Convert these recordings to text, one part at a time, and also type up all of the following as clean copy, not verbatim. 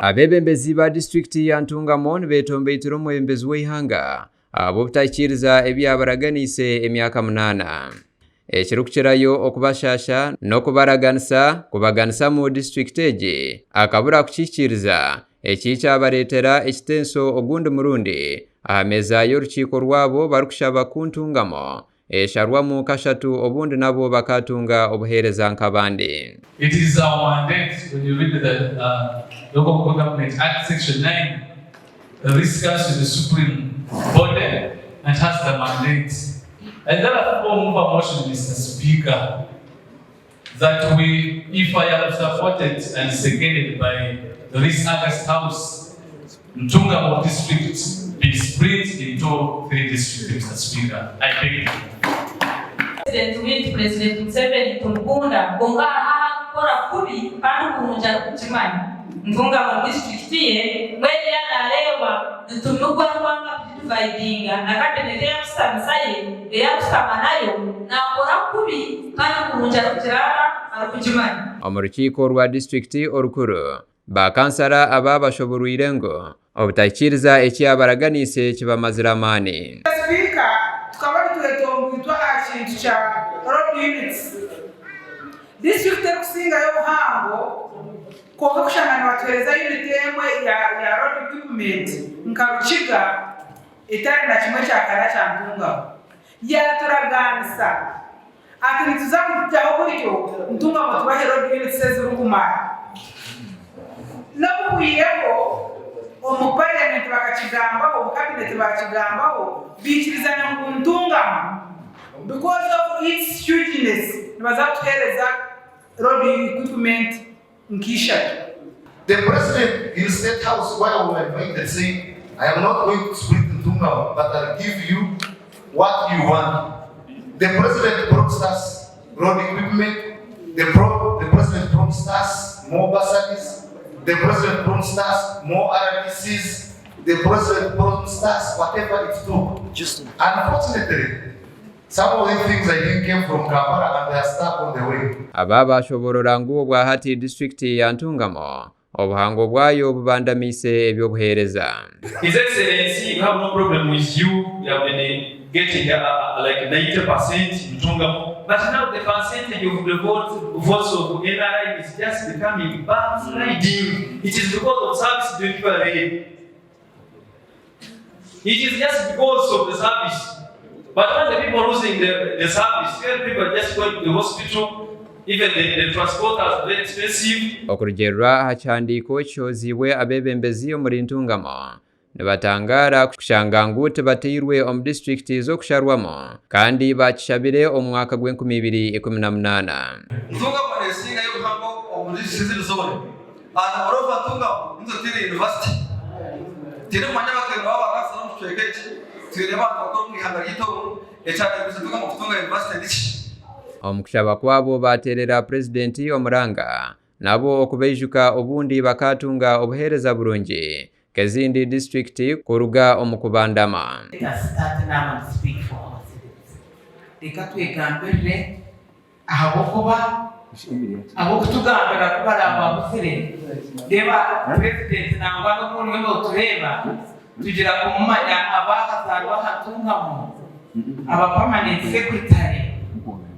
abebembezi ba disitulikiti ya Ntungamo betombeitira omwebembezi w'eihanga ab'obutakiriza ebyabaraganise emyaka 8 ekiri kukirayo okubashasha n'okubaraganisa mu disitulikiti egi akabura kukikiriza ekikyabaretera ekitenso ogundi murundi aha meeza y'orukiiko rwabo barikushaba ku Ntungamo esharwamu kashatu obundi nabo bakatunga obuheereza nk'abandi. It is our mandate when you read the Local Government Act Section 9, discussed with the Supreme Body and has the mandate. And therefore move a motion, Mr. Speaker, that we, if I am supported and seconded by this August House, Ntungamo district be split into 3 districts, Mr. Speaker. I beg you. President Museveni Tumbunda bonga kora kubi kandi kunja kuchimani Ntungamo district ye ngwele yanalewa ntumugwa kwanga dividinga nakatene ya kusamisaye ya kusamanayo na kora kubi kandi kunja kuchirara arukujimani omurukiko rwa district orukuru bakansara aba bashoboruire ngo obutakiriza ekyabaraganise kibamazira amani. Speaker tukaba tuhetongwitwa akintu cha road units district ekusinga y'obuhango koka kushangana batuhereza unit emwe ya road equipment nkarukiga etari na kimwe kyakara kya Ntungamo yaturaganisa ati nituza kujyaho buryo Ntungamo tubahe road units ez'urukumara n'obuhwireho omuparliament bakakigambaho omukabinet bakakigambaho bikirizana mu Ntungamo because of its hugeness nibaza kutuhereza road equipment nkishatu. The president in State House while we were invited saying, I am not going to split Ntungamo, but I'll give you what you want. The president promised us road equipment, the president promised us more bursaries, the president promised us more RDCs, the president promised us whatever it took. Unfortunately, some of the things I think came from Kampala and they are stuck on the way. Ababa shoborora nguo bwa hati district ya Ntungamo obuhango bwayo bubandamise ebyobuheereza. His Excellency, we have no problem with you. You have been getting like 90% Ntungamo, but now the percentage of the votes of NRI is just becoming backsliding. It is because of service delivery. It is just because of the service. But when the people losing the service, when people are just going to the hospital, even the transport is very expensive. Okurugerwa hachandiko kyozibwe abebembezi omuri Ntungamo nibatangara kushanga ngu tebatirwe omu district z'okusharwamo kandi bakishabire omu mwaka gw'2018. Ntungamo nesinga y'obuhango omu district zone ana orofa Ntungamo nzo tiri university tiri mwanya bakero abakasa no mucwekeki tiri abantu bakora mwihanga ryito ecyane gusa Ntungamo kutunga university ndichi omukushaba kwabo baterera president omuranga nabo okubeijuka obundi bakatunga obuheereza burungi kezindi district kuruga omukubandama. Ikatwegambere ahabokuba abokutugambira kubara ababusire deba president nangwa n'umuntu wemwe tureba tugira kumumanya abakazarwa hatungamo aba permanent secretary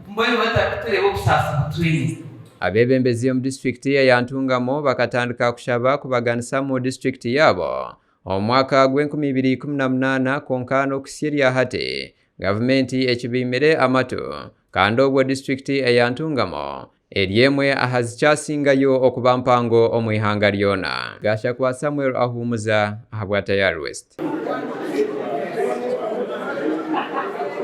mboyo batakutureba obusasa mutwini. Abebembezi mu district ya Ntungamo bakatandika kushaba kubaganisa mu district yabo omwaka gw'2018 konkano kusirya hati gavumenti ekibimire amatu kandi obwo district ya Ntungamo eryemwe ahazikyasingayo okuba mpango omwihanga lyona. Gasha kwa Samuel Ahumuza ahabwa Tayari West.